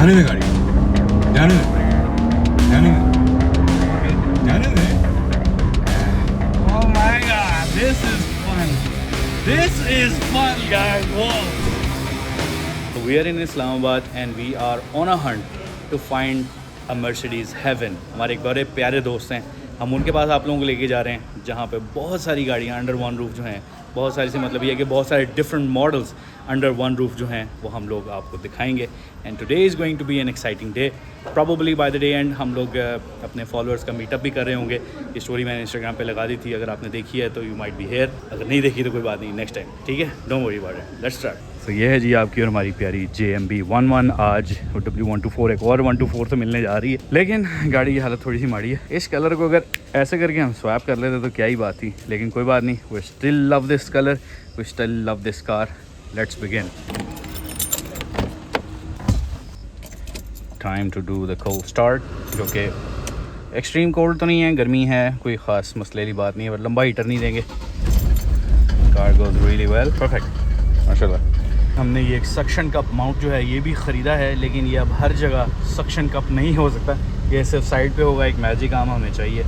जाने दे गाड़ी, जाने दे, जाने दे, जाने दे। Oh my God, this is fun. This is fun, guys. Whoa. We are in Islamabad and we are on a hunt to find a Mercedes heaven. हमारे एक बड़े प्यारे दोस्त हैं, हम उनके पास आप लोगों को लेके जा रहे हैं जहाँ पे बहुत सारी गाड़ियाँ अंडर वन रूफ जो हैं, बहुत सारी से मतलब ये है कि बहुत सारे different models under one roof जो हैं वो हम लोग आपको दिखाएंगे. And today is going to be an exciting day. Probably by the day end हम लोग अपने फॉलोअर्स का मीटअप भी कर रहे होंगे. ये स्टोरी मैंने इंस्टाग्राम पे लगा दी थी, अगर आपने देखी है तो यू माइट बी हेयर, अगर नहीं देखी तो कोई बात नहीं, नेक्स्ट टाइम, ठीक है, don't worry about it. Let's start. तो ये है जी आपकी और हमारी प्यारी JMB 11. आज W124 एक और 124 से मिलने जा रही है, लेकिन गाड़ी की हालत थोड़ी सी माड़ी है. इस कलर को अगर ऐसे करके हम स्वैप कर लेते तो क्या ही बात थी, लेकिन कोई बात नहीं. We still love this colour, we still love this car. Let's begin. Time to do the cold start, जो कि एक्सट्रीम कोल्ड तो नहीं है, गर्मी है, कोई ख़ास मसले की बात नहीं है, पर लंबा हीटर नहीं देंगे. Car goes really well, perfect माशाल्लाह. हमने ये एक सक्शन कप माउंट जो है ये भी ख़रीदा है, लेकिन ये अब हर जगह सक्शन कप नहीं हो सकता, ये सिर्फ साइड पे होगा. एक मैजिक आर्म हमें चाहिए.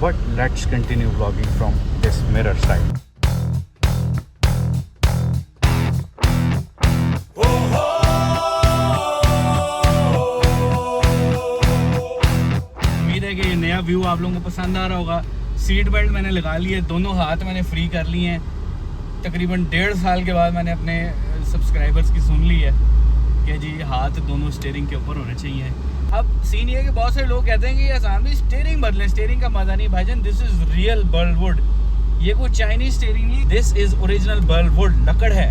But let's continue vlogging from this mirror side. उम्मीद है कि ये नया व्यू आप लोगों को पसंद आ रहा होगा. सीट बेल्ट मैंने लगा ली है, दोनों हाथ मैंने फ्री कर लिए हैं. तकरीबन 1.5 साल के बाद मैंने अपने सब्सक्राइबर्स की सुन ली है कि जी हाथ दोनों स्टीयरिंग के ऊपर होने चाहिए. अब सीन ये है कि बहुत सारे लोग कहते हैं कि आसान भी स्टीयरिंग बदलें, स्टीयरिंग का मज़ा नहीं. भाईजान, दिस इज़ रियल बर्लवुड. ये कोई चाइनीज़ स्टीयरिंग नहीं, दिस इज़ ओरिजिनल बर्लवुड. लकड़ है,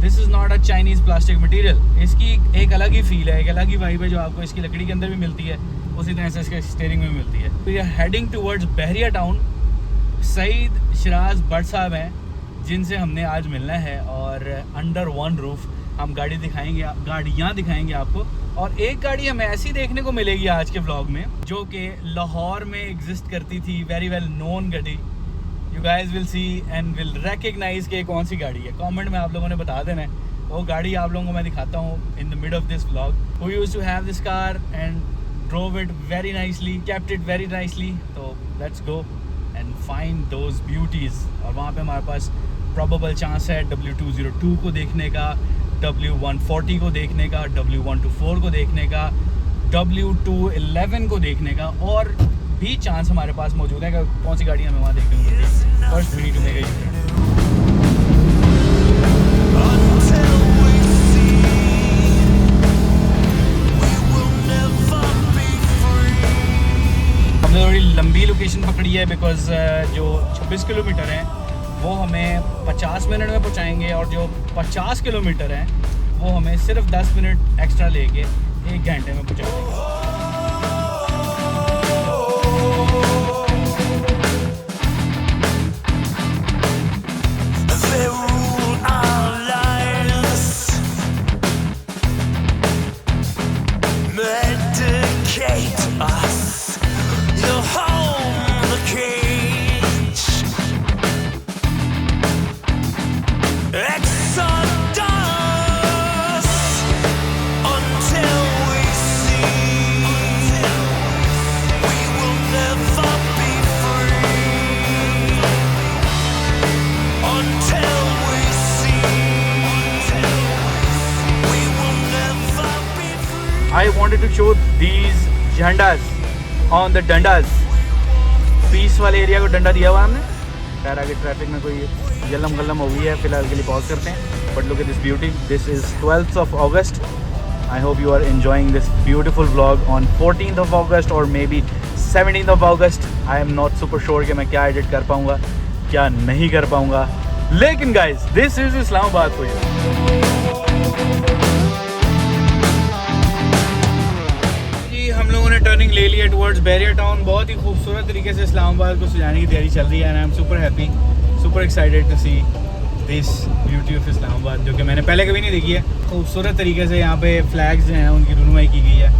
this is not a Chinese plastic material. इसकी एक अलग ही फील है, एक अलग ही वाइब है जो आपको इसकी लकड़ी के अंदर भी मिलती है, उसी तरह से इसके स्टीयरिंग में मिलती है. तो ये हेडिंग टूवर्ड्स बहरिया टाउन. सईद शराज भट्ट साहब हैं जिनसे हमने आज मिलना है, और अंडर वन रूफ हम गाड़ियाँ दिखाएंगे आपको. और एक गाड़ी हमें ऐसी देखने को मिलेगी आज के व्लॉग में जो कि लाहौर में एग्जिस्ट करती थी, वेरी वेल नोन गाड़ी. You guys will see and will recognise कि कौन सी गाड़ी है. कमेंट में आप लोगों ने बता देना है. वो गाड़ी आप लोगों को मैं दिखाता हूँ in the mid of this vlog. Who used to have this car and drove it very nicely, kept it very nicely. तो let's go and find those beauties. और वहाँ पे हमारे पास प्रॉबेबल चांस है W202 को देखने का, W140 को देखने का, W124 को देखने का, W211 को देखने का, और भी चांस हमारे पास मौजूद है कि कौन सी गाड़ी हमें वहाँ देखने को मिलती है. First we need to make a U turn. हमने थोड़ी लंबी लोकेशन पकड़ी है बिकॉज जो 26 किलोमीटर हैं वो हमें 50 मिनट में पहुंचाएंगे, और जो 50 किलोमीटर हैं वो हमें सिर्फ 10 मिनट एक्स्ट्रा लेके 1 घंटे में पहुंचाएंगे. I wanted to show these झंडास on the डंडास. पीस वाले एरिया को डंडा दिया हुआ हमने. खैर आगे ट्रैफिक में कोई जलम गलम हो गई है, फिलहाल के लिए पॉज करते हैं. But look at this beauty. This is 12th of August. I hope you are enjoying this beautiful vlog on 14th of August or maybe 17th of August. I am not super sure कि मैं क्या edit कर पाऊँगा, क्या नहीं कर पाऊँगा, लेकिन guys, this is Islamabad for you. हम लोगों ने टर्निंग ले लिया टुवर्ड्स बहरिया टाउन. बहुत ही खूबसूरत तरीके से इस्लामाबाद को सजाने की तैयारी चल रही है. And I am super happy, super excited to see this beauty of Islamabad, जो कि मैंने पहले कभी नहीं देखी है. खूबसूरत तरीके से यहाँ पे फ्लैग्स जो हैं उनकी रुनुमाई की गई है.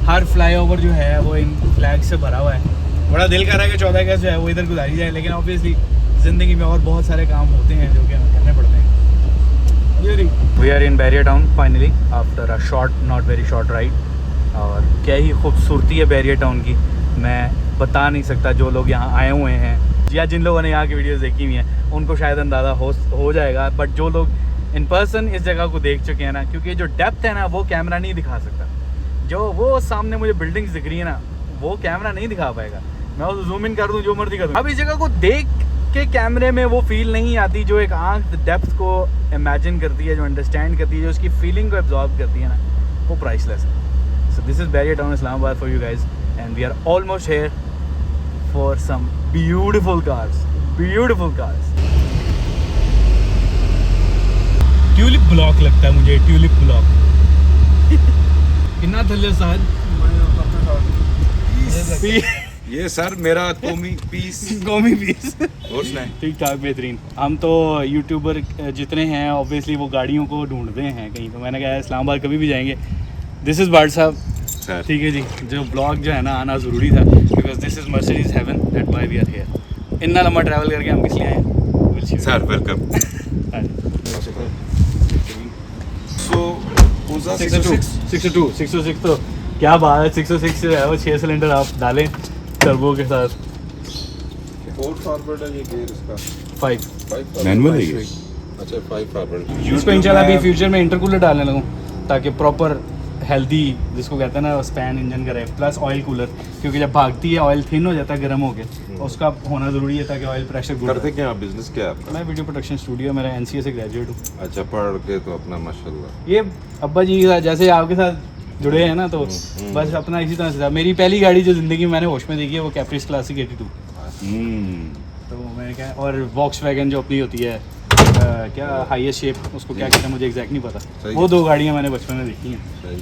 हर फ्लाईओवर जो है वो इन फ्लैग से भरा हुआ है. बड़ा दिल कर रहा है कि 14 अगस्त जो है वो इधर गुजारी जाए, लेकिन ऑब्वियसली ज़िंदगी में और बहुत सारे काम होते हैं जो कि हमें करने पड़ते हैं. We are in Bahria town finally after a short, not very short ride. और क्या ही खूबसूरती है बैरियर टाउन की, मैं बता नहीं सकता। जो लोग यहाँ आए हुए हैं या जिन लोगों ने यहाँ की वीडियोस देखी हुई हैं उनको शायद अंदाज़ा हो जाएगा, बट जो लोग इन पर्सन इस जगह को देख चुके हैं ना, क्योंकि जो डेप्थ है ना वो कैमरा नहीं दिखा सकता। जो वो सामने मुझे बिल्डिंग्स दिख रही है ना वो कैमरा नहीं दिखा पाएगा। मैं उसे जूम इन कर दूँ जो मर्जी कर दूँ, अब इस जगह को देख के कैमरे में वो फील नहीं आती जो एक आँख डेप्थ को इमेजिन करती है, जो अंडरस्टैंड करती है, जो उसकी फीलिंग को एब्जॉर्ब करती है ना, वो प्राइसलेस है। So this is Barrier Town, Islamabad for you guys, and we are almost here for some beautiful cars. Beautiful cars. Tulip block लगता है मुझे, ट्यूलिप ब्लॉक। कितना थल्ले साथ ये सर मेरा कौमी पीस कौमी पीस और सुनाए। ठीक ठाक बेहतरीन। हम तो यूट्यूबर जितने हैं ऑब्वियसली वो गाड़ियों को ढूंढते हैं कहीं, तो मैंने कहा इस्लामाबाद कभी भी जाएंगे। दिस इज़ बार्ड साहब, ठीक है जी। जो ब्लॉग जो है ना आना ज़रूरी था, because this is Mercedes heaven, that why we are here. इतना लंबा ट्रैवल करके हम किस लिए आए हैं सर? वेलकम। सो कौन सा 606 तो क्या बात है, 606 जो है वो 6 सिलेंडर आप डालें टर्बो के साथ। 4 फॉरवर्ड है ये गियर इसका, 5 मैनुअल है ये। अच्छा 5 फॉरवर्ड। इसको इंशाल्लाह अभी फ्यूचर में इंटरकूलर डालने लगूँ ताकि प्रॉपर हेल्दी, जिसको कहते हैं ना स्पैन इंजन करे, प्लस ऑयल कूलर, क्योंकि जब भागती है ऑयल थिन हो जाता है गर्म होके, उसका होना ज़रूरी है ताकि ऑयल प्रेशर गुड करते क्या आप? बिजनेस क्या है आपका? मैं वीडियो प्रोडक्शन स्टूडियो, मेरा NCA से ग्रेजुएट हूँ। अच्छा पढ़ के तो अपना माशाल्लाह। ये अब्बा जी के साथ जैसे आपके साथ जुड़े हैं ना, तो बस अपना इसी तरह से था। मेरी पहली गाड़ी जो ज़िंदगी में मैंने होश में देखी है वो कैप्रिस क्लासिक 82, तो मैंने क्या, और वॉक्सवैगन जो अपनी होती है क्या हाईएस्ट शेप, उसको क्या कहते हैं मुझे एग्जैक्ट नहीं पता। वो 2 गाड़ियाँ मैंने बचपन में देखी हैं।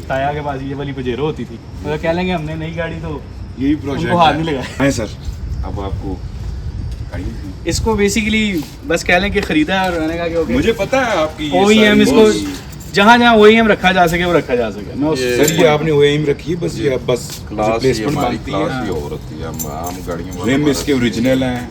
ताया के पास ये वाली पजेरो होती थी, मतलब कह लेंगे हमने नई गाड़ी तो यही प्रोजेक्ट उनको हाथ नहीं लगाया है सर। अब आपको इसको बेसिकली बस कह लें कि खरीदा है और मैंने कहा कि ओके मुझे पता है आपकी ये OEM, सारी इसको बहुत- जहाँ जहाँ OEM रखा जा सके वो रखा जा सके। मैं सर ये आपने OEM रखी है, बस ये बस क्लास प्लेसमेंट हमारी बनती क्लास है। ही और होती है, हम आम गाड़ियों वाला रिम हमारा- इसके ओरिजिनल हैं,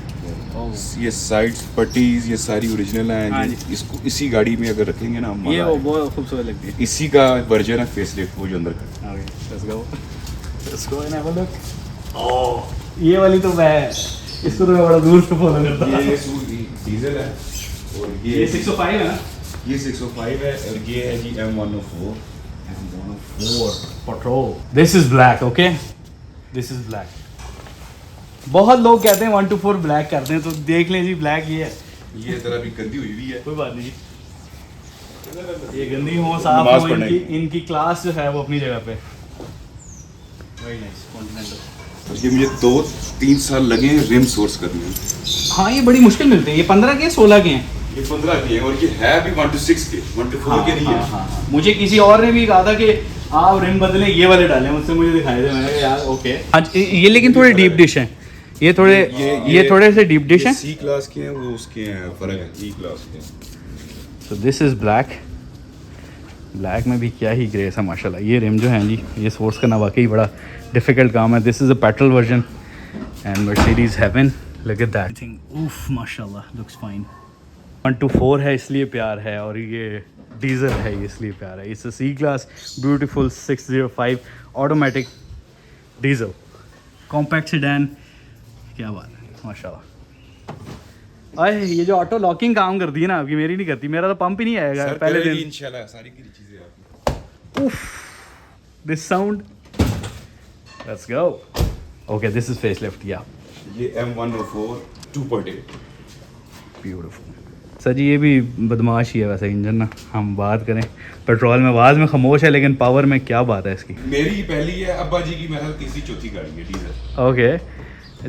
ये साइड्स पट्टीज ये सारी ओरिजिनल हाँ हैं। जी। इसको इसी गाड़ी में अगर रखेंगे ना हम, ये मजा वो आएगा। बहुत खूबसूरत लगती है। इसी का वर्जन है फेसलिफ्ट, वो जो अंदर का। Okay, let's go. Let's go and have a look. Oh, ये वाली तो मैं इसको तो मैं बड़ा दूर से फॉलो करता हूँ। ये डीजल है और ये 605 है ना? ये 605 है और ये है जी M104। Patrol. This is black, okay? This is black. बहुत लोग कहते हैं 124 ब्लैक करते हैं, तो देख लें जी ब्लैक ये है। ये तरह भी गंदी हुई हुई है। कोई बात नहीं, ये गंदी हो साफ नमाज हो, पढ़ने इनकी क्लास जो है वो अपनी जगह पे। Very nice continental. ये मुझे 2-3 साल लगे रिम सोर्स करने में। हाँ ये बड़ी मुश्किल मिलते हैं। ये 15 के 16 के हैं। ये 15 के हैं और ये है भी 1 to 6 के, 1 to 4 के नहीं है। हाँ। मुझे किसी और ने भी कहा था कि आप रिम बदलें, ये वाले डालें, मुझसे मुझे दिखाए थे। मैंने कहा यार ओके। आज ये लेकिन थोड़े डीप डिश हैं, ये थोड़े ये थोड़े से डीप डिश हैं। C क्लास के हैं, वो उसके हैं, फर्क है E क्लास के। So this is black. Black में भी क्या ही ग्रेस है माशाल्लाह। ये रिम जो हैं जी, ये सोर्स करना वाकई बड़ा डिफ़िकल्ट काम है। This is a petrol version and Mercedes heaven. Look at that thing, उफ माशाल्लाह, लुक्स फाइन। 124 है इसलिए प्यार है, और ये डीजल है इसलिए प्यार है। It's a C class beautiful 605 automatic diesel compact sedan. क्या बात है माशाल्लाह। अरे ये जो ऑटो लॉकिंग काम करती है ना आपकी, मेरी नहीं करती। मेरा तो पंप ही नहीं आएगा सर पहले करेगी दिन। इंशाल्लाह सारी की चीजें आपकी। Oof, this sound. Let's go. Okay, this is facelift. Yeah, ये M104 2.8। beautiful. सर जी ये भी बदमाश ही है वैसे इंजन ना। हम बात करें पेट्रोल में आवाज़ में खामोश है, लेकिन पावर में क्या बात है इसकी। मेरी पहली है, अब्बा जी की मेरे 3री-4थी गाड़ी है डीजल। ओके,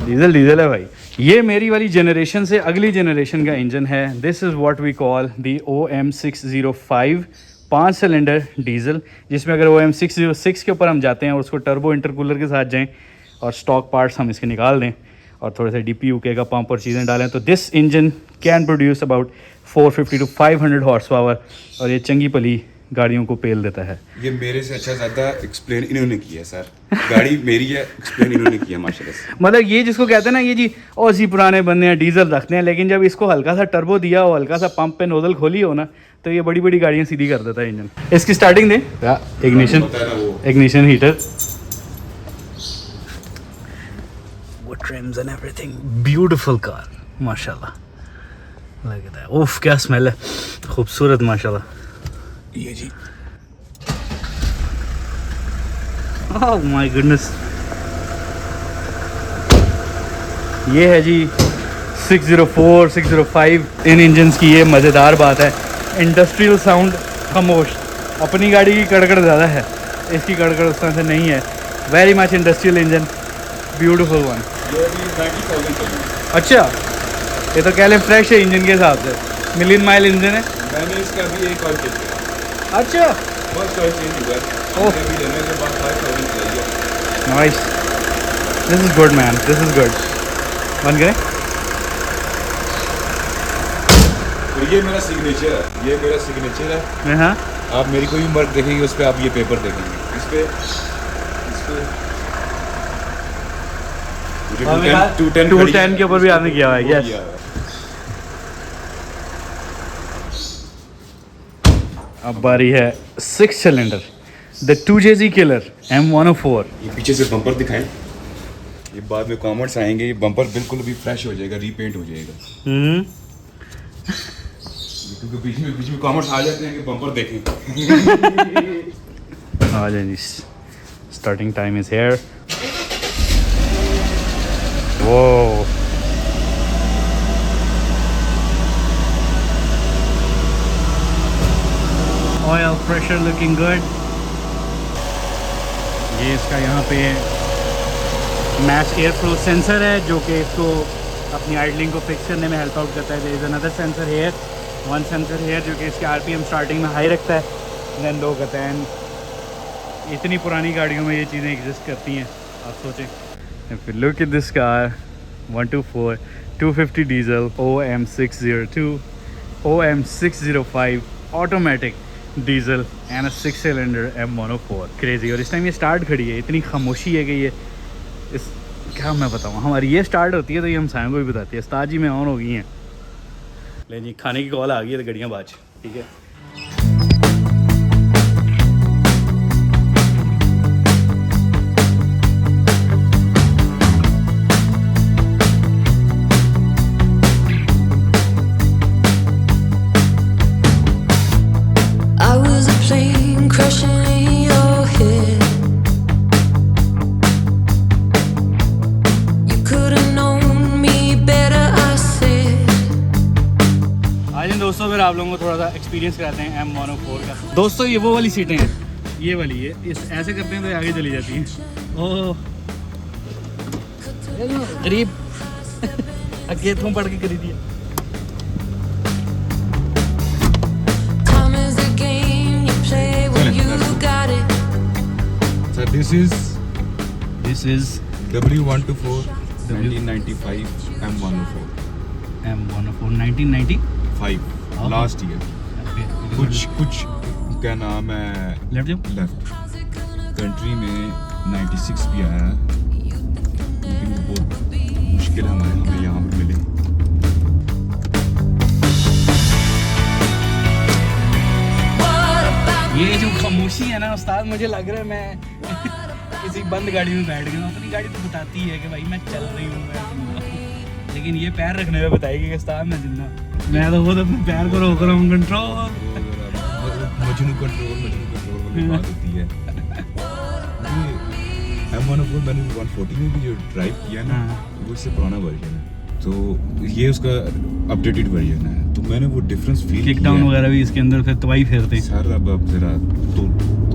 डीजल है भाई। ये मेरी वाली जनरेशन से अगली जनरेशन का इंजन है। This is what we call the OM605 5 cylinder diesel, जिसमें अगर OM606 के ऊपर हम जाते हैं और उसको टर्बो इंटरकूलर के साथ जाएं और स्टॉक पार्ट्स हम इसके निकाल दें और थोड़े से DPU का पंप और चीज़ें डालें, तो this engine can produce about 450 to 500 horse power. और ये चंगी पली गाड़ियों को पेल देता है। ये मेरे से अच्छा ज़्यादा एक्सप्लेन इन्होंने किया है सर। गाड़ी मेरी है, एक्सप्लेन इन्होंने किया माशाल्लाह से। मतलब ये जिसको कहते हैं ना, ये जी औसी पुराने बंदे हैं, डीजल रखते हैं, लेकिन जब इसको हल्का सा टर्बो दिया हो, हल्का सा पंप पे नोजल खोली हो ना, तो ये बड़ी बड़ी गाड़ियाँ सीधी कर देता है इंजन। इसकी स्टार्टिंग दे, इग्निशन, होता है ना वो। इग्निशन हीटर, वो TRIMS and everything, beautiful car माशाल्लाह लगता है। उफ क्या स्मेल है, खूबसूरत माशाल्लाह। ये जी, ओह माय गुडनेस, ये है जी 604 605 इन इंजन्स की। ये मज़ेदार बात है, इंडस्ट्रियल साउंड खामोश। अपनी गाड़ी की कड़कड़ ज़्यादा है, इसकी कड़कड़ उस तरह से नहीं है। Very much industrial engine, beautiful one. ये भी 90,000 चली। अच्छा, ये तो कह लें फ्रेश है इंजन के हिसाब से, मिलियन माइल इंजन है। मैंने इसका भी एक और चेक किया। अच्छा, फर्स्ट ऑयल चेंज हुआ है। ओह। अभी लेने के बाद 5,000 चली है। Nice, this is good man, this is good. बंद करें। और ये मेरा सिग्नेचर है, ये मेरा सिग्नेचर है। हाँ, आप मेरी कोई भी वर्क देखेंगे उस पर आप ये पेपर देखेंगे, इस पे 210 के ऊपर भी आपने किया हुआ है। यस, अब बारी है 6 cylinder the 2JZ killer M104। ये पीछे से बम्पर दिखाएं, ये बाद में कमेंट्स आएंगे। ये बम्पर बिल्कुल भी फ्रेश हो जाएगा, रीपेंट हो जाएगा, क्योंकि बीच में कमेंट्स आ जाते हैं कि बम्पर देखें। आ जाए जी, स्टार्टिंग टाइम इज हियर। वो ऑयल प्रेशर लुकिंग गुड। ये इसका यहाँ पे मैच एयर फ्लो सेंसर है, जो कि इसको अपनी आइडलिंग को फिक्स करने में हेल्प आउट करता है। There is another sensor here, one sensor here, जो कि इसके RPM स्टार्टिंग में हाई रखता है, देन लो करता है। एंड इतनी पुरानी गाड़ियों में ये चीज़ें एग्जिस्ट करती हैं, आप सोचें। If you look at this car, 124 250 diesel OM602 OM605 automatic diesel and 6 cylinder M104। Crazy. और इस टाइम ये स्टार्ट खड़ी है, इतनी खामोशी है कि ये इस क्या मैं बताऊँ, हमारी ये स्टार्ट होती है तो ये हम सायों को भी बताती है। उस्ताद जी में ऑन हो गई हैं। ले जी, खाने की कॉल आ गई है तो गड़ियाँ बाज, ठीक है। I was a plane crashing in your head. You could have known me better, I said. आज इन दोस्तों फिर आप लोगों को थोड़ा सा एक्सपीरियंस कराते हैं M104 का। दोस्तों ये वो वाली सीटें हैं, ये वाली है, इस ऐसे करते हैं तो आगे चली जाती हैं। ओह गरीब अगे तुम पढ़ के करी दिए। Time is a game you play when you got it. Sir this is W124 1995 M104 M104 1995 last year. कुछ क्या नाम है, लेफ्ट जाओ। लेफ्ट कंट्री में 96 भी आया है, लेकिन वो बहुत मुश्किल है हमें यहाँ पर मिले। ये जो खामोशी है ना उस्ताद, मुझे लग रहा है मैं किसी बंद गाड़ी में बैठ गया हूँ। अपनी गाड़ी तो बताती है कि भाई मैं चल रही हूँ, मैं जिंदा हूँ, लेकिन ये पैर रखने में बताएगी कि उस्ताद मैं जिंदा हूँ। मैं तो खुद अपने पैर को रोक रहा हूँ, कंट्रोल मजनू कंट्रोल वाली बात होती है। M104 मैंने 140 में भी जो ड्राइव किया ना, वो इससे पुराना वर्जन है, तो ये उसका अपडेटेड वर्जन है, तो मैंने वो डिफरेंस फील किक डाउन वगैरह भी इसके अंदर फिर तवाई फेरते हैं। सर अब जरा तो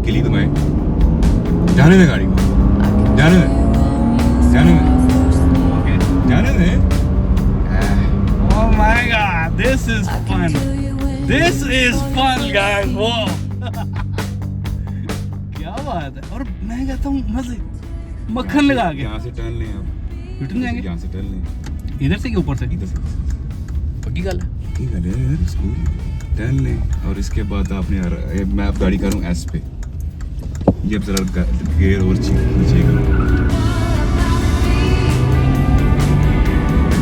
किली दबाएं, जाने दे गाड़ी को, जाने दे जाने दे। Oh my god, this is fun. This is fun guys. Wow. क्या बात है। और मैं कहता हूँ मजे मक्खन लगा के। यहाँ से टर्न लें आप, रिटर्न जाएंगे यहाँ से टर्न लें, इधर से कि ऊपर से? इधर से। पक्की गल है। ठीक है यार, स्कूल 10 लें और इसके बाद आपने मैं अब गाड़ी करूँ एस पे, ये अब जरा गेयर और खींचेगा।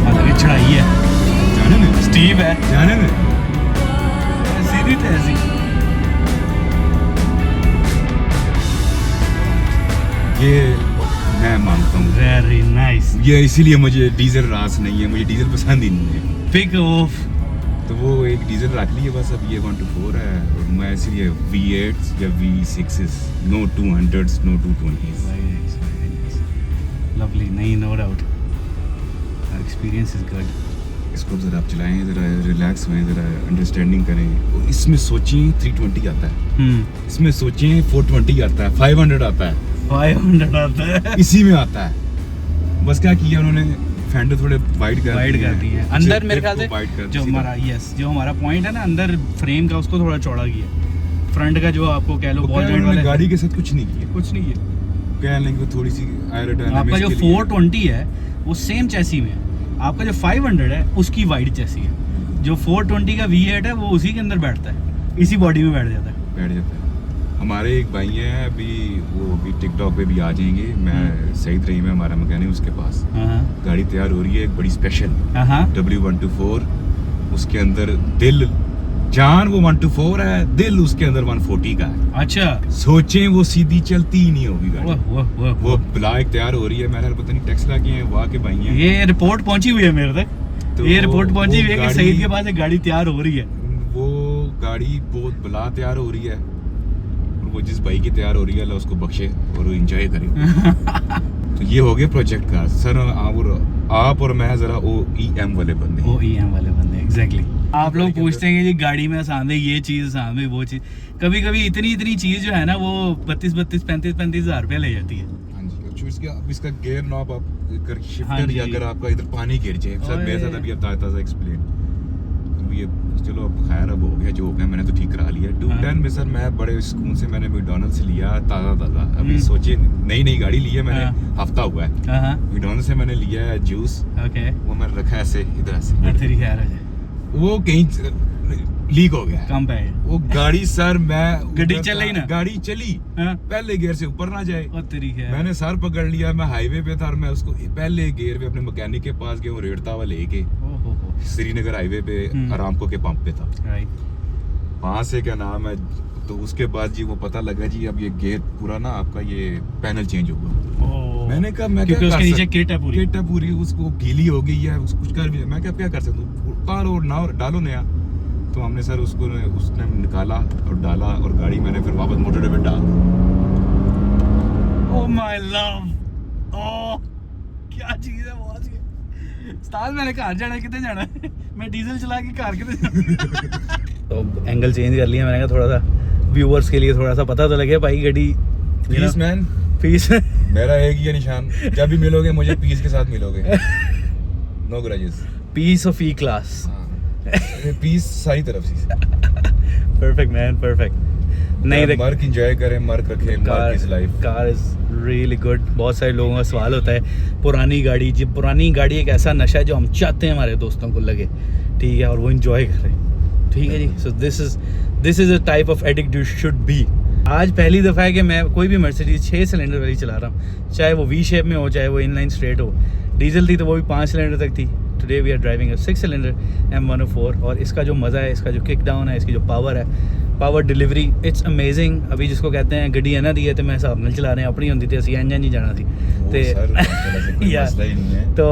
हालांकि चढ़ाई है, जाने में स्टीव है, जाने में सीधी तहसी। ये मैं मानता हूँ, वेरी नाइस। ये इसीलिए मुझे डीजल रास नहीं है, मुझे डीजल पसंद ही नहीं है। Pick off. तो वो एक डीजल रख लिए बस, अब ये 124 है और मैं इसलिए V8 या V6s, no 200s, no 220s। Lovely, नहीं, no doubt, experience is good. इसको ज़रा आप चलाएं, ज़रा रिलैक्स हुए, ज़रा अंडरस्टैंडिंग करें। और इसमें सोचें 320 आता है, इसमें सोचें 420 आता है, 500 आता है, 500 आता है, इसी में आता है। बस क्या किया उन्होंने, फेंडर थोड़े वाइड कर दी है अंदर मेरे ख्याल से। वाइड कर जो हमारा जो हमारा पॉइंट है ना अंदर फ्रेम का, उसको थोड़ा चौड़ा किया। फ्रंट का जो आपको कह लो बॉल जॉइंट वाला, गाड़ी के साथ कुछ नहीं किया, कुछ नहीं है। कह लेंगे थोड़ी सी एरोडायनामिक्स। आपका जो 420 है वो सेम चैसी में है, आपका जो 500 है उसकी वाइड चैसी है। जो 420 का V8 है वो उसी के अंदर बैठता है, इसी बॉडी में बैठ जाता है। हमारे एक भाई हैं अभी, वो भी टिकटॉक पे भी आ जाएंगे। मैं सईद रही में हमारा मैकेनिक, उसके पास गाड़ी तैयार हो रही है, एक बड़ी स्पेशल W124। उसके अंदर दिल जान वो 124 है, दिल उसके अंदर 140 का है। अच्छा, सोचें वो सीधी चलती ही नहीं होगी गाड़ी। वाह वो ब्लैक तैयार हो रही है, मैंने पता नहीं टेक्सला के हैं, वहाँ के भाई हैं। ये रिपोर्ट पहुंची हुई है मेरे तक, तो ये रिपोर्ट पहुंची हुई है कि गाड़ी- सईद के पास एक गाड़ी तैयार हो रही है। वो गाड़ी बहुत बला तैयार हो रही है, और वो जिस भाई की तैयार हो रही है अल्लाह उसको बख्शे और वो एंजॉय करे। तो ये हो गया प्रोजेक्ट का सर। आप और मैं जरा OEM वाले बंदे हैं। OEM वाले बंदे, एग्जैक्टली। आप लोग पूछते हैं कि जी गाड़ी में आसान है, ये चीज़ आसान है, वो चीज़। कभी कभी इतनी चीज़ जो है ना वो 35 हज़ार रुपया ले जाती है। हाँ जी, और जो इसका गियर नॉब आप हाँ शिफ्टर जी। या अगर आपका इधर पानी गिर जाए, सर मेरे साथ अभी अब ताज़ा एक्सप्लेन। अब ये चलो अब खैर अब हो गया जो हो गया, मैंने तो ठीक करा लिया। 210 में सर मैं बड़े सुकून से मैंने मैकडॉनल्ड से लिया ताज़ा। अभी सोचिए नई गाड़ी ली है मैंने, हफ्ता हुआ है। मैकडॉनल्ड से मैंने लिया है जूस, ओके, वो मैंने रखा है ऐसे इधर ऐसे, तेरी खैर है, वो कहीं लीक हो गया। कम पे वो गाड़ी सर मैं गड्डी ऊपर चल रही ना? गाड़ी चली, हाँ? पहले गियर से ऊपर ना जाए। और तेरी खैर। मैंने सर पकड़ लिया, मैं हाईवे पे था और मैं उसको पहले गियर पे अपने मैकेनिक के पास गया, रेड़ता हुआ लेके ओहो, श्रीनगर हाईवे पे आरामको के पंप पे था। राइट। वहां से क्या नाम है, तो उसके बाद जी वो पता लगा जी अब ये गियर पूरा ना आपका ये पैनल चेंज होगा। मैंने कहा मैं क्योंकि क्या उसके कर नीचे सकता, किट है पूरी। किट है पूरी, उसको गीली हो गई है, कुछ कर भी मैं क्या कर सकता हूँ, उतारो और ना डालो नया। तो हमने सर उसने निकाला और डाला और गाड़ी मैंने फिर वापस मोटर पे डाल दी। ओह माय लव, ओह क्या चीज है, बहुत ही उस्ताद। मैंने घर जाना, कितने जाना है, मैं डीजल चला के घर कितने जाना। तो एंगल चेंज कर लिया मैंने, कहा थोड़ा सा व्यूअर्स के लिए थोड़ा सा पता तो लगे भाई गाड़ी पीस मैन, पीस। मेरा एक ही है निशान, जब भी मिलोगे मुझे पीस के साथ मिलोगे, no grudges, peace of E class. Peace सारी तरफ से। Perfect man, perfect. नहीं देख, मर्क एंजॉय करें, मर्क रखें, Merc is life. Car is really good. बहुत सारे लोगों का सवाल होता है पुरानी गाड़ी, जी पुरानी गाड़ी एक ऐसा नशा है जो हम चाहते हैं हमारे दोस्तों को लगे, ठीक है, और वो एंजॉय करें, ठीक है जी। So this is a type of addict you should be. आज पहली दफ़ा है कि मैं कोई भी मर्सिडीज 6 सिलेंडर वाली चला रहा हूँ, चाहे वो वी शेप में हो, चाहे वो इनलाइन स्ट्रेट हो। डीजल थी तो वो भी 5 सिलेंडर तक थी। Today we are driving 6 cylinder M104, और इसका जो मज़ा है, इसका जो किक डाउन है, इसकी जो पावर है, पावर डिलीवरी, इट्स अमेजिंग। अभी जिसको कहते हैं गड्डी है ना दी है तो मैं हिसाब नाल चला रहे हैं, अपनी होंदी तो असी इंजन नहीं जाना सी ते तो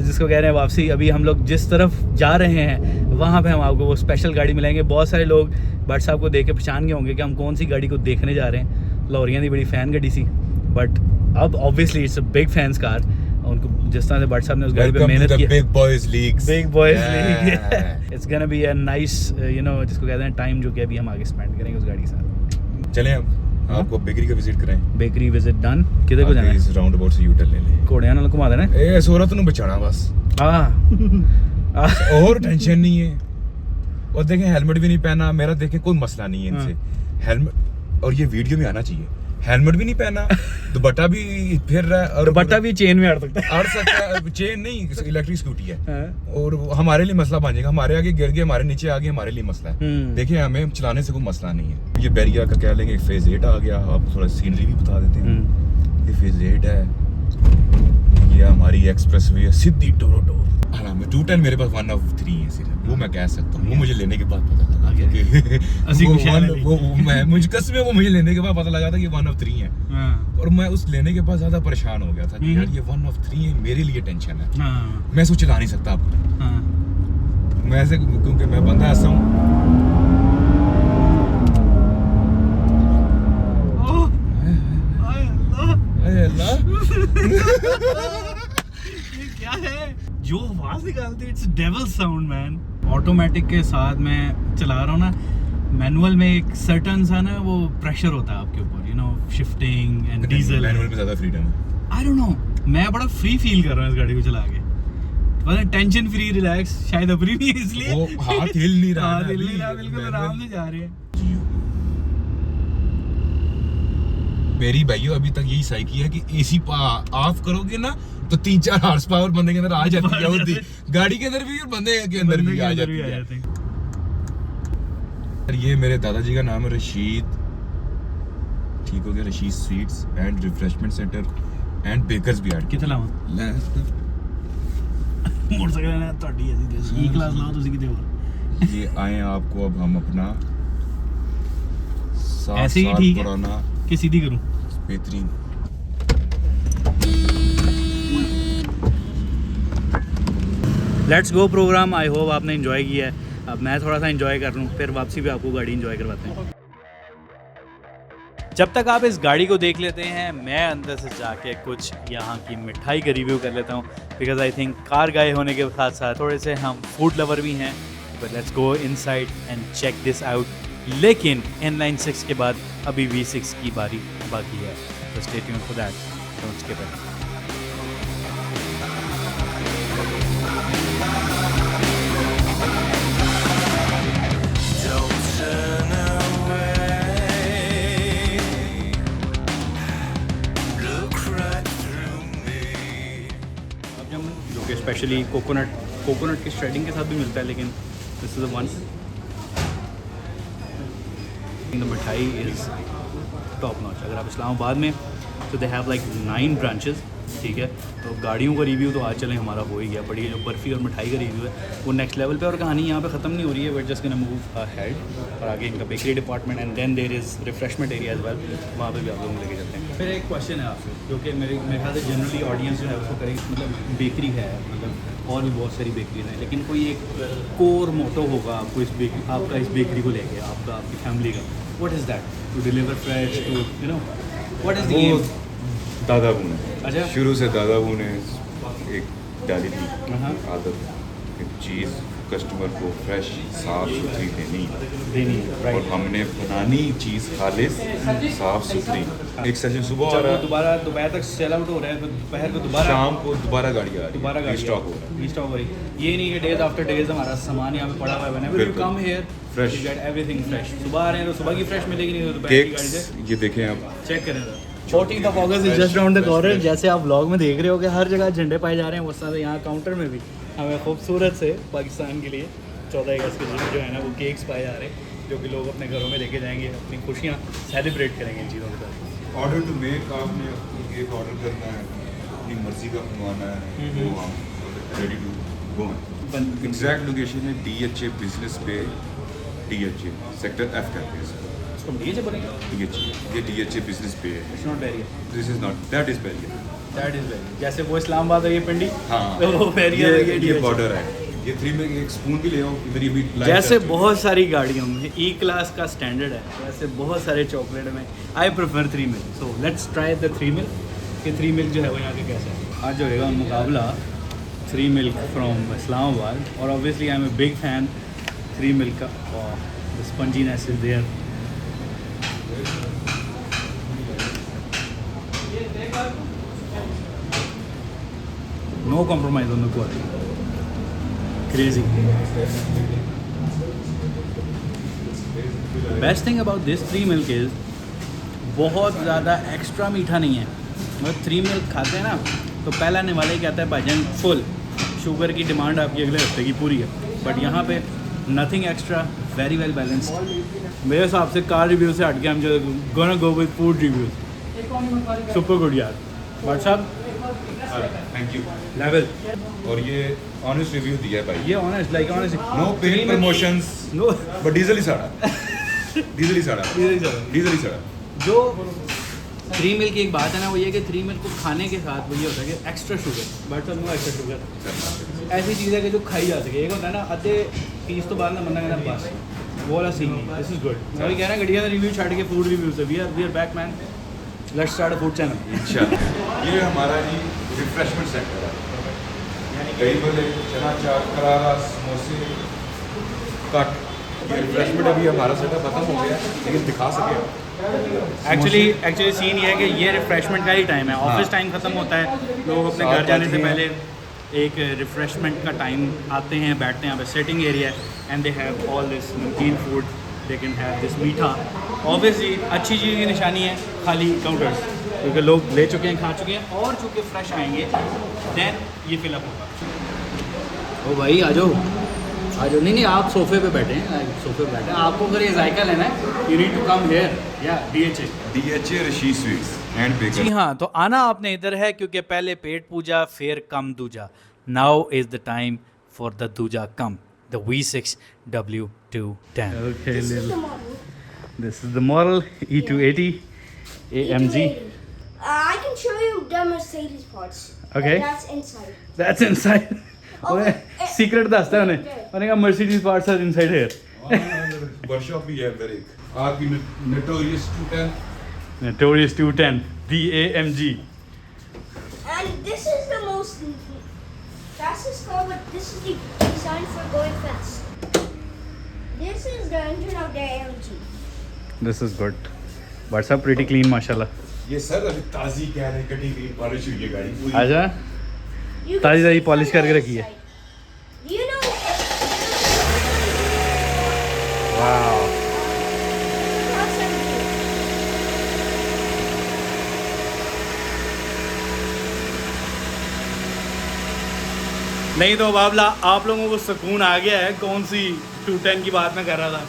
जिसको कह रहे हैं वापसी। अभी हम लोग जिस तरफ जा रहे हैं वहाँ पे हम आपको वो स्पेशल गाड़ी मिलेंगे। बहुत सारे लोग भट्ट साहब को देख के पहचान गए होंगे कि हम कौन सी गाड़ी को देखने जा रहे हैं। लाहौरियां दी बड़ी फ़ैन गाड़ी सी, बट अब obviously it's a big fans car. उनको जिस तरह से भट्ट साहब ने उस गाड़ी पे मेहनत की, big boys league, it's gonna be a nice you know जिसको कहते हैं टाइम, जो कि अभी हम आगे स्पेंड करेंगे उस गाड़ी के साथ। चलें हम आपको बेकरी का विजिट कराएं। Bakery visit done. किधर को जाना है? इस राउंड अबाउट से यू टर्न ले ले, घोड़ियां नाल घुमा देना ए सोरत नु बचाना बस, और टेंशन नहीं है। और देखें हेलमेट भी नहीं पहना मेरा, देखें कोई मसला नहीं है इनसे। हेलमेट, और ये वीडियो में आना चाहिए, हेलमेट भी नहीं पहना, दुपट्टा भी फिर रहा है, और दुपट्टा भी चेन में अड़ सकता है। अड़ सकता है, चेन नहीं, इलेक्ट्रिक स्कूटी है। हाँ। और हमारे लिए मसला बन जाएगा, हमारे आगे गिर गए, हमारे नीचे आ गए, हमारे लिए मसला है। देखिए हमें चलाने से कोई मसला नहीं है। ये बैरिया का कह लेंगे फेज 8 आ गया। आप थोड़ा सीनरी भी बता देते हैं। ये फेज 8 है, ये हमारी एक्सप्रेस वे है सीधी टोरोटो। हालांकि 210 मेरे पास 1 of 3 है सिर्फ, वो मैं कह सकता हूँ। वो मुझे लेने के बाद पता लगा, क्योंकि मुझे कसम है, वो मुझे लेने के बाद पता लगा था कि 1 of 3 है। और मैं उस लेने के बाद ज्यादा परेशान हो गया था कि यार ये 1 of 3 है, मेरे लिए टेंशन है। मैं इसको चला नहीं सकता अब। मैं ऐसे, क्योंकि मैं बंदा ऐसा हूँ। ये क्या है जो आवाज निकालती है? It's devil sound man. Automatic के साथ मैं चला रहा हूँ ना, मैनुअल में एक सर्टन सा ना वो प्रेशर होता है आपके ऊपर, you know, shifting and diesel. Manual में ज्यादा फ्रीडम है। आई डोंट नो, मैं बड़ा फ्री फील कर रहा हूँ इस गाड़ी को चला के, मतलब टेंशन फ्री, रिलैक्स। शायद अपनी नहीं है इसलिए वो हाथ हिल नहीं रहा, हाथ हिल नहीं रहा, बिल्कुल आराम से जा रहे हैं। मेरी भाइयों अभी तक यही साइकी है कि एसी ऑफ करोगे ना तो 3-4 हॉर्स पावर बंदे के अंदर आ जाती है, होती गाड़ी के अंदर भी और बंदे के अंदर भी आ जाती है। ये मेरे दादाजी का नाम है रशीद, ठीक हो गया, Rashid sweets and refreshment centre and bakers भी ऐड। कितना लावा मोटरसाइकिल ने ਤੁਹਾਡੀ ਐਸੀ ਦੇਸੀ E क्लास ਲਾਓ ਤੁਸੀਂ ਕਿਤੇ ਹੋਰ। ये आए आपको अब हम अपना 7 ऐसे ही साल ठीक है पुराना कि सीधी करूं? बेहतरीन। Let's go programme. I hope आपने एंजॉय किया है। अब मैं थोड़ा सा एंजॉय कर लूँ, फिर वापसी भी आपको गाड़ी एंजॉय करवाते हैं। जब तक आप इस गाड़ी को देख लेते हैं, मैं अंदर से जाके कुछ यहाँ की मिठाई का रिव्यू कर लेता हूँ, बिकॉज आई थिंक कार गाय होने के साथ साथ थोड़े से हम फूड लवर भी हैं। But let's go inside and check this out. लेकिन N96 के बाद अभी V6 की बारी बाकी है, तो stay tuned for that, don't skip it. जो कि स्पेशली कोकोनट की श्रेडिंग के साथ भी मिलता है, लेकिन this is the one. The मिठाई इज़ टॉप नॉच। अगर आप इस्लामाबाद में, तो दे हैव लाइक 9 ब्रांचेस, ठीक है। तो गाड़ियों का रिव्यू तो आज चलें हमारा हो ही गया, बट ये जो बर्फ़ी और मिठाई का रिव्यू है वो नेक्स्ट लेवल पे। और कहानी यहाँ पे ख़त्म नहीं हो रही है, wait just gonna move ahead, और आगे इनका bakery department and then there is refreshment area as well, वहाँ पे भी आप लोग लेके जाते हैं। फिर एक क्वेश्चन है आपसे, जो कि मेरे ख्याल से जनरली ऑडियंस जो है उसको करें, मतलब बेकरी है, मतलब और भी बहुत सारी बेकरीज हैं, लेकिन कोई एक कोर मोटो होगा आपको इस बेकरी, आपका इस बेकरी को लेके, आपका, आपकी फैमिली का, what is that? To deliver fresh, to you know what is the aim? दादाबू ने, अच्छा, शुरू से दादाबू ने एक डाली थी आदत कि चीज़ कस्टमर को फ्रेश साफ सुथरी देनी देनी, और राइट। हमने बनानी चीज़ खालिस साफ सुथरी। एक सेशन सुबह आ रहा है, दोबारा दोपहर तक सेल आउट हो रहा है, तो दोपहर को दोबारा शाम को दोबारा गाड़ी आ रही है, दोबारा गाड़ी स्टॉक हो रहा है। स्टॉक हो रही है। ये नहीं कि डेज आफ्टर डेज हमारा सामान यहाँ पे पड़ा हुआ है, whenever you come here Fresh. You get everything fresh. सुबह आ रहे हैं तो सुबह की फ्रेश मिलेगी, नहीं तो दोपहर की गाड़ी से केक्स ये देखें आप, चेक करें। 14th of August is just around the corner। जैसे आप व्लॉग में देख रहे हो कि हर जगह झंडे पाए जा रहे हैं, उस तरह से यहाँ काउंटर में भी हमें खूबसूरत से पाकिस्तान के लिए 14 अगस्त के दिन जो है ना वो केक्स पाए जा रहे हैं, जो कि लोग अपने घरों में लेके जाएंगे, अपनी खुशियाँ सेलिब्रेट करेंगे इन चीज़ों के साथ। ऑर्डर टू मेक आपने एक ऑर्डर करना है, अपनी मर्जी का बनवाना है, वो हम ready to go. Exact location है DHA बिजनेस पे, DHA सेक्टर F कहते हैं इसको। इसको डीजे बनेगा, DHA, ये DHA बिजनेस पे है। It's not barrier, this is not, that is barrier. That is barrier. जैसे वो इस्लामाबाद है ये पिंडी, हाँ, तो वो बैरियर है ये DHA। बॉर्डर है। ये 3 में एक स्पून भी ले आओ, मेरी अभी लाइट जैसे है। बहुत सारी गाड़ियों में E क्लास का स्टैंडर्ड है, वैसे बहुत सारे चॉकलेट में I prefer 3 milk. So let's try the 3 milk कि 3 मिल्क जो है वो यहाँ के कैसा है। आज जो रहेगा मुकाबला 3 मिल्क फ्रॉम इस्लामाबाद, और obviously I am a big fan 3 milk का, और the sponginess is there. No compromise on the quality. Crazy. Best thing about this 3 milk is बहुत ज़्यादा एक्स्ट्रा मीठा नहीं है। मतलब 3 मिल्क खाते हैं ना तो पहला आने वाला ही कहता है भाईजान फुल शुगर की डिमांड आपकी अगले हफ्ते की पूरी है। बट यहाँ पे nothing extra, very well balanced. मेरे हिसाब से कार रिव्यू से हट के हम जो gonna go with food reviews. Super good यार। बट साहब थैंक यू। लेवल और ये ऑनेस्ट रिव्यू दिया है भाई। ये honest like honest no paid promotions no but diesel ही साड़ा डीजल ही साड़ा जो 3 मिल्क की एक बात है ना, वो ये कि 3 मिल्क को खाने के साथ वो ये होता है कि extra sugar, but no extra sugar ऐसी चीज़ है कि जो खाई जा सके। एक होता है ना अद्धे पीस तो बाद में बंदा कहना बस वो वाला सीन है। This is good. मैं भी कह रहा घटिया रिव्यू छाड़ के फूड रिव्यू से we are back man, let's start a food channel. इंशाल्लाह। ये हमारा जी रिफ्रेशमेंट सेंटर है। दही भल्ले, चना चाट, करारा, समोसे, कट। ये रिफ्रेशमेंट अभी हमारा सेटअप खत्म हो गया लेकिन दिखा सके। एक्चुअली सीन ये है कि ये रिफ्रेशमेंट का ही टाइम है। ऑफिस टाइम ख़त्म होता है, लोग अपने घर जाने से पहले एक रिफ्रेशमेंट का टाइम आते हैं, बैठते हैं यहाँ पे setting area and they have all this नमकीन food, they can have this मीठा। ऑब्वियसली अच्छी चीज़ की निशानी है खाली काउंटर्स, क्योंकि लोग ले चुके हैं, खा चुके हैं, और चूँकि फ्रेश आएंगे दैन ये फिलअप होगा। ओ भाई आ जाओ आ जाओ। नहीं आप सोफे पे बैठे हैं, सोफे पे बैठे हैं। आपको अगर ये जायका लेना है you need to come here या DHA Rashid sweets and baker. जी हाँ, तो आना आपने इधर है क्योंकि पहले पेट पूजा फिर कम दूजा। Now is the time for the दूजा कम, the V6 W210। Okay, this is the model E280 AMG. I can show you the Mercedes parts. Okay. That's inside. That's inside. Okay. Secret दसता है उन्हें, मैंने कहा Mercedes parts are inside here. Workshop भी है इधर एक। आपकी notorious 210 Notorious 210 the AMG। And this is the most fastest car, but this is the design for going fast. This is the engine of the AMG. This is good, but सब pretty clean माशाल्लाह। ये sir अभी ताजी कह रहे कटी हुई polish हुई है गाड़ी पूरी। आजा You ताजी can ताजी see पॉलिश from करके the रखी है। inside. You know. Wow Cross everything. नहीं तो बाबला आप लोगों को सुकून आ गया है। कौन सी 210 की बात मैं कर रहा था।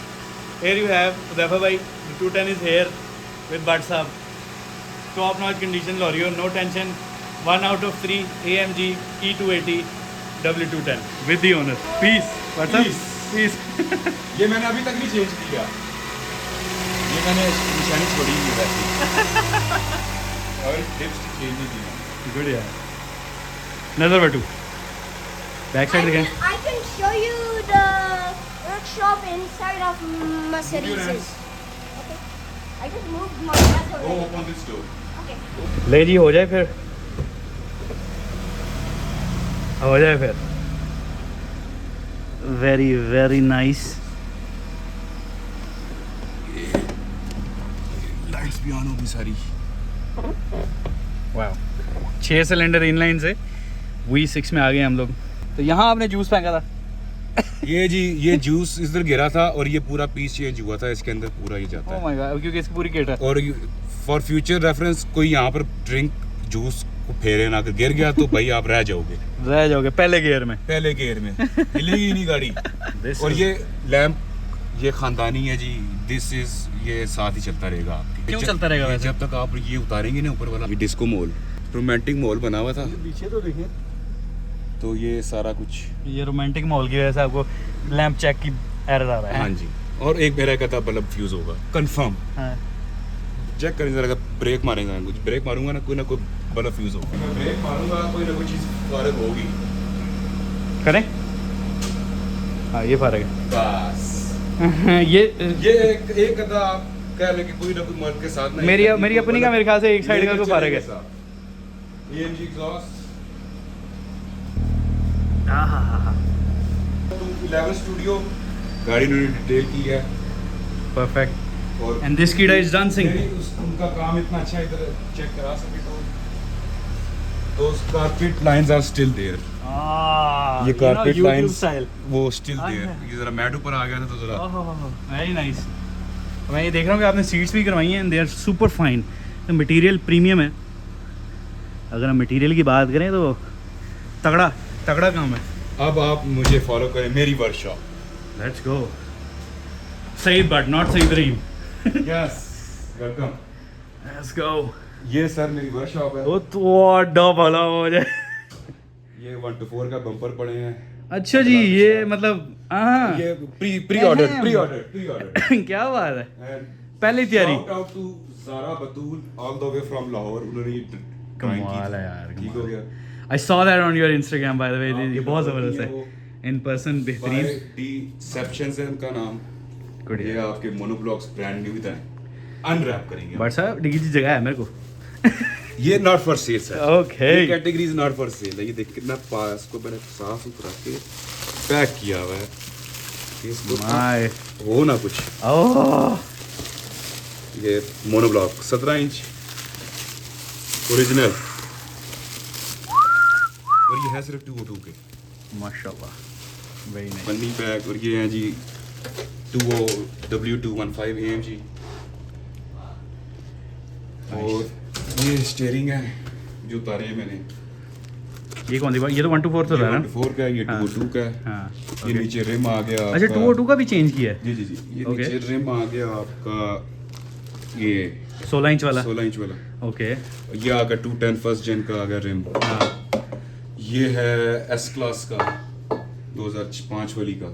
Here you have देखो भाई 210 is here with Bhatt साहब। टॉप नॉच कंडीशन लो रही हो, no tension. 1 out of 3 AMG E280 W210 with the owner। Peace Bhatt साहब, पीस। ये मैंने अभी तक नहीं चेंज किया, ये मैंने निशानी छोड़ी हुई वैसे और टिप्स चेंज नहीं की। गुड यार। नजर बटू बैक साइड दिखाएं। I can show you the workshop inside of Mercedes. Okay. I just moved my hands Go already. open this door। Okay. ले जी हो जाए फिर, हो जाए फिर। Very very nice. लाइट्स भी ऑन होगी सारी। वाह, 6 सिलेंडर इनलाइन से V6 में आ गए हम लोग। तो यहाँ आपने जूस फेंका था। ये जी ये जूस इधर गिरा था और ये पूरा पीस चेंज हुआ था, इसके अंदर पूरा ही जाता ओह है। माय गॉड, क्योंकि इसकी पूरी किट है। और फॉर फ्यूचर रेफरेंस कोई यहाँ पर ड्रिंक जूस को फेरे ना, गिर गया तो भाई आप रह जाओगे, रह जाओगे पहले गियर में। पहले गेयर में हिलेगी नहीं गाड़ी। और ये लैंप ये खानदानी है जी, दिस इज ये साथ ही चलता रहेगा आपके। क्यों चलता रहेगा वैसे? जब तक आप ये उतारेंगे ना ऊपर वाला। ये डिस्को मॉल, रोमांटिक मॉल बना हुआ था, पीछे तो देखिए, तो ये सारा कुछ। ये रोमांटिक मॉल की वजह से आपको लैंप चेक की एरर आ रहा है। हाँ जी, और एक मेरा कहता बल्ब फ्यूज होगा कंफर्म। हाँ। चेक करें जरा, ब्रेक मारेगा कुछ, ब्रेक मारूंगा ना कोई बल्ब फ्यूज होगा। मैं ब्रेक मारूंगा कोई ना कोई चीज़ फारग होगी। करें? हाँ ये फर्क है। बस ये एक कदा आप कह रहे कि कोई ना कोई मर्द के साथ नहीं। मेरी अपनी का मेरे ख्याल से एक साइड का कोई फर्क है। AMG एग्जॉस्ट हाँ हाँ हाँ हाँ 11 स्टूडियो गाड़ी ने डिटेल की है परफेक्ट। और and this kid is dancing. उनका काम इतना अच्छा है, इधर चेक करा सके तो those carpet lines are still there। ये carpet lines स्टाइल। वो still there। ये जरा मैट ऊपर आ गया था तो जरा वेरी नाइस। मैं ये देख रहा हूँ कि आपने सीट्स भी करवाई हैं, दे आर सुपर फाइन, तो मटेरियल प्रीमियम है। अगर हम मटेरियल की बात करें तो तगड़ा तगड़ा काम है। अब आप मुझे फॉलो करें मेरी workshop. Let's go. Saeed Butt not Saeed Rahim. Yes welcome. Let's go. ये सर मेरी वर्कशॉप है। वो तो डबल हो जाए। ये 1 to 4 का बम्पर पड़े हैं। अच्छा जी, ये मतलब हाँ ये प्री ऑर्डर क्या बात है, पहले ही तैयारी। Shout out to Zara Batul all the way from Lahore। उन्होंने ये try की कमाल है थी। यार, ठीक कमाल। हो गया। I saw that on your Instagram by the way, हाँ, ये बहुत ज़बरदस्त ये है, वो इन पर्सन बेहतरीन। Deceptions है उनका नाम। Good, ये yeah. आपके मोनोब्लॉक्स ब्रांड न्यू था, अनरैप करेंगे। बट साहब डिग्गी की जगह है मेरे को। ये not for sale sir. Okay. ये category is not for sale है। ये देख कितना पास को मैंने साफ सुथरा के पैक किया हुआ है। इसको माय हो ना कुछ। ओह ये मोनोब्लॉक 17 इंच ओरिजिनल, और ये है सिर्फ 202 के माशाल्लाह, वेरी नाइस। पन्नी पैक। और ये है जी 20W215 AMG। और ये स्टीयरिंग है जो उतारे हैं मैंने। ये कौन सी बात, ये तो 1 to 4 तो था ना। 1 का है, ये हाँ। 202 का है। हाँ ये okay. नीचे रिम आ गया अच्छा आपका। 202 का भी चेंज किया है। जी जी जी, ये Okay. नीचे रिम आ गया आपका, ये 16 इंच वाला। 16 इंच वाला। ओके ये आ गया 210 फर्स्ट जेन का आ गया रिम। हाँ। ये है एस क्लास का 2005 वाली का।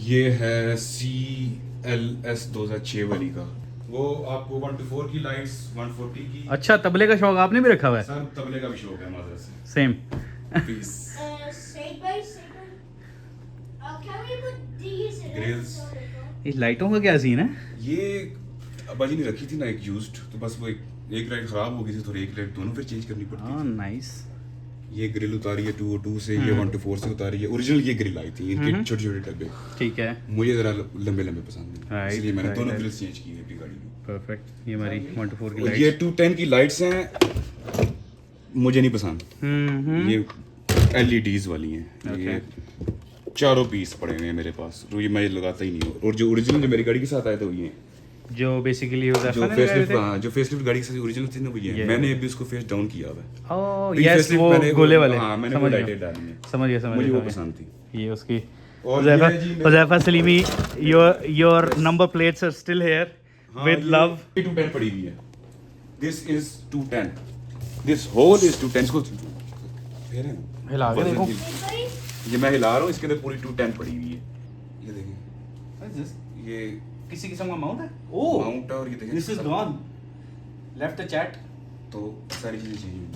ये है CLS 2006 वाली का। वो आपको 1 to 4 की लाइट्स 140 की। अच्छा, तबले का शौक आपने भी रखा हुआ है? सर तबले का भी शौक है माजरा से। Same. Peace. Side by side. Can we put these in Grills. इस लाइटों का क्या सीन है? ये अब्बाजी ने रखी थी ना एक यूज्ड, तो बस वो एक लाइट खराब हो गई थी, तो एक लाइट दोनों फिर चेंज करनी पड़ती हाँ थी। नाइस। ये ग्रिल उतारी है 202 से, ये 1 to 4 से उतारी है। ओरिजिनल ये ग्रिल आई थी, इनके छोटे छोटे डब्बे। ठीक है, मुझे जरा लंबे लंबे पसंद है, Right, इसलिए मैंने right, दोनों right. ग्रिल्स चेंज की है अपनी गाड़ी में। परफेक्ट। ये हमारी 1 to 4 की और ये लाइट। 210 की लाइट्स हैं, मुझे नहीं पसंद। ये LEDs वाली हैं। ये चारों पीस पड़े हुए हैं मेरे पास, तो ये मैं लगाता ही नहीं हूँ। और जो ओरिजिनल जो मेरी गाड़ी के साथ आए थे वो ये हैं। जो बेसिकली जो फेसलिफ्ट, हाँ जो फेसलिफ्ट गाड़ी के साथ ओरिजिनल थी ना वो ये हैं। ये। मैंने अभी उसको फेस डाउन किया हुआ है। ओह Pre यस, facelift वो मैंने गोले वाले। हाँ मैंने वो समझ लाइटें गया, डाली हैं। समझ गया, समझ मुझे गया। वो पसंद थी। ये उसकी और हुज़ैफा ये जी मेरे- Huzaifa Salimi, your number plates are still here with love. 210 पड़ी हुई है। This is 210, this whole is 210। इसको फेर है ना, हिला के देखो। ये मैं हिला रहा हूँ, इसके अंदर पूरी 210 पड़ी हुई है। ये देखें, ये किसी किस्म का माउंट है? ओह माउंट है। और ये देखें this is gone, left the chat. तो सारी चीजें चेंज हुई।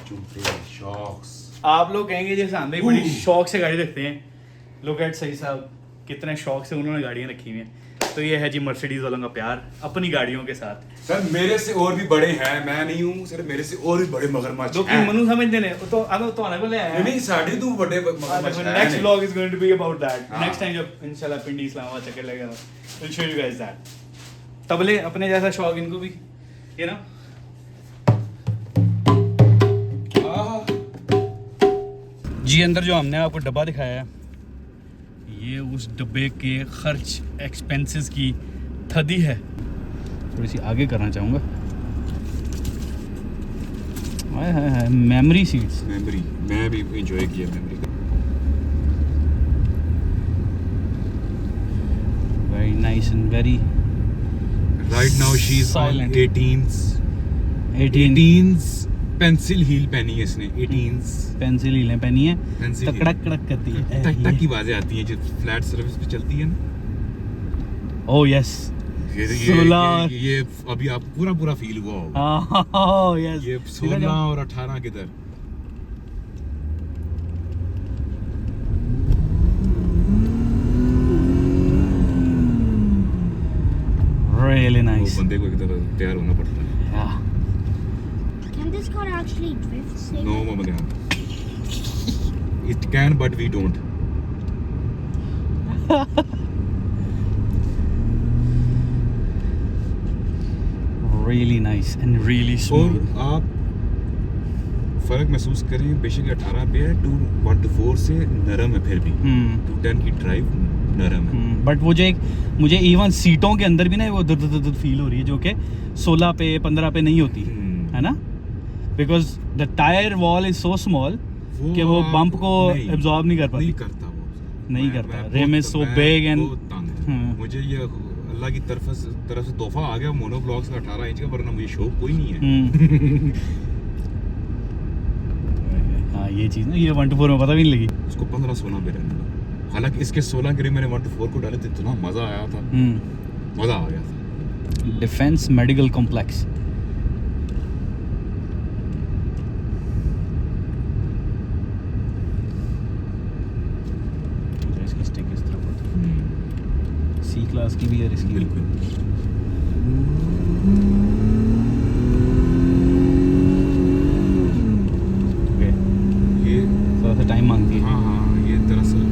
चुंपे शॉक्स। आप लोग कहेंगे जैसे हम भी बड़ी शौक से गाड़ी रखते हैं। लुक एट सही साहब, कितने शौक से उन्होंने गाड़ियाँ रखी हुई हैं। तो ये है जी मर्सिडीज वालों का प्यार अपनी गाड़ियों के साथ। सर मेरे से और भी बड़े हैं, मैं नहीं हूँ सर, मेरे से और भी बड़े मगरमच्छ जो कि हैं। मनु समझते ने तो आगे तो आने वाले हैं। नहीं साढ़े तो बड़े मगरमच्छ हैं। Next vlog is going to be about that. हाँ। नेक्स्ट टाइम जब इंशाल्लाह पिंडी इस्लामाबाद चक्कर लगेगा, will show you guys that. तबले अपने जैसा शौक इनको भी, यू नो। जी अंदर जो हमने आपको डब्बा दिखाया है, ये उस डब्बे के खर्च एक्सपेंसेस की थदी है। थोड़ी सी आगे करना चाहूँगा। हाय हाय हाय, मेमोरी सीट्स। मेमोरी, मैं भी एंजॉय किया memory. Very nice and very Right now she is on Silent. 18s pencil heel पहनी है इसने। 18s पेंसिल हीलें पहनी है, Pencil तकड़क कड़क करती है। टक टक की आवाजें आती हैं जो फ्लैट सर्विस पे चलती है ना। ओह यस, ये 16 ये अभी आप पूरा फील हुआ होगा। Oh yes. ये 16 और 18 किधर। रियली वो नाइस। बंदे को एक तरह तैयार होना पड़ता है। Can this car actually drift? Say no मामा ध्यान। It can but we don't. Really nice and really और स्मूथ। आप फर्क महसूस करें, बेशक ये 18 पे है, 1 to 4 से नरम है फिर भी। 210 की ड्राइव नरम है। बट वो जो एक मुझे इवन सीटों के अंदर भी ना वो दर्द फील हो रही है जो कि 16 पे 15 पे नहीं होती है ना, because the tyre wall is so small कि वो बम्प को एब्जॉर्ब नहीं कर पाती। नहीं करता वो, नहीं करता। Rim is so big and मुझे ये अल्लाह की तरफ से तोहफा आ गया मोनो ब्लॉक्स का 18 इंच का, वरना मुझे शौक कोई नहीं है। हाँ ये चीज़ ना ये 124 में पता भी नहीं लगी। उसको 15-16 पे रहने दो। हालांकि इसके 16 के लिए मैंने 124 को डाले थे, इतना मजा आया था, मजा आ गया था। Defence medical complex. इसकी स्टिक इस तरफ होती है। सी क्लास की भी है इसकी। बिल्कुल। ये थोड़ा सा टाइम मांगती है। हाँ, ये दरअसल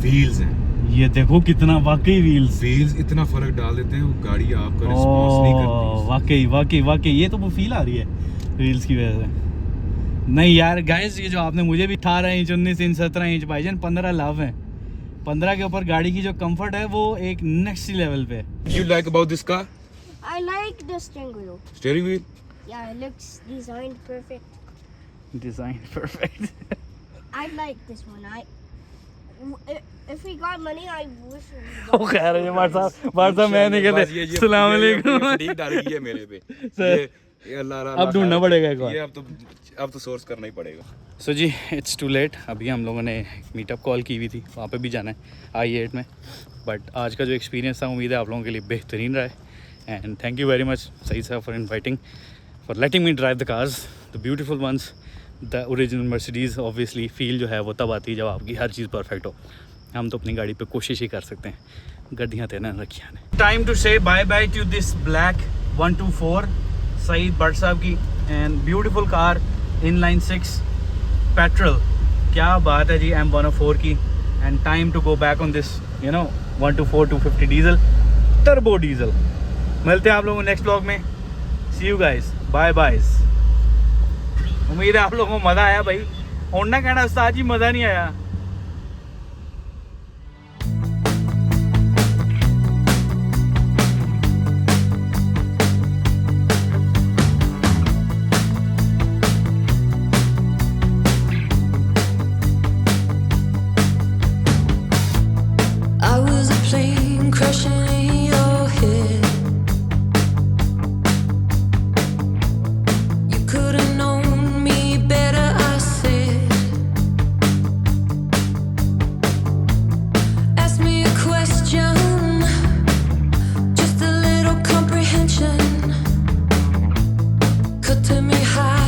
व्हील्स हैं। ये देखो कितना वाकई व्हील्स व्हील्स इतना फर्क डाल देते हैं, वो गाड़ी आपका रिस्पॉन्स नहीं करती। वाकई ये तो वो फील आ रही है व्हील्स की वजह से। नहीं यार गाइस, ये जो आपने मुझे भी 18 इंच 19 इंच 17 इंच भाईजान 15 लाभ है। 15 के ऊपर गाड़ी की जो कंफर्ट है वो एक नेक्स्ट लेवल पे। You like about this car? I like the steering wheel. Steering wheel? Yeah, it looks designed perfect. Design perfect. I like this one. If we got money, I wish we ओ खैर है मार साहब मैं नहीं कहते। अस्सलाम वालेकुम। ठीक डाल गई है मेरे पे। सर, ये अल्लाह अब ढूंढना पड़ेगा एक बार। ये अब तो सोर्स करना ही पड़ेगा। सो जी इट्स टू लेट। अभी हम लोगों ने मीटअप कॉल की हुई थी, वहाँ पे भी जाना है I8 में। बट आज का जो एक्सपीरियंस था उम्मीद है आप लोगों के लिए बेहतरीन रहा है। And thank you very much Saeed साहब for inviting, for letting me drive the cars, the beautiful ones, the original Mercedes. Obviously feel जो है वो तब आती है जब आपकी हर चीज़ परफेक्ट हो। हम तो अपनी गाड़ी पे कोशिश ही कर सकते हैं, गड्डियाँ तेना रखिया ने। Time to say bye bye to this black 124 Saeed Bhatt साहब की and beautiful car inline 6 petrol. क्या बात है जी M104 की। And time to go back on this 124 250 diesel, turbo diesel. मिलते हैं आप लोगों को नेक्स्ट ब्लॉग में। See you guys, bye bye. उम्मीद है आप लोगों को मज़ा आया भाई। और ना कहना उस्ताद जी मज़ा नहीं आया। I was a plane crashing in your head. You could have known me better, I said. Ask me a question, just a little comprehension could turn me high.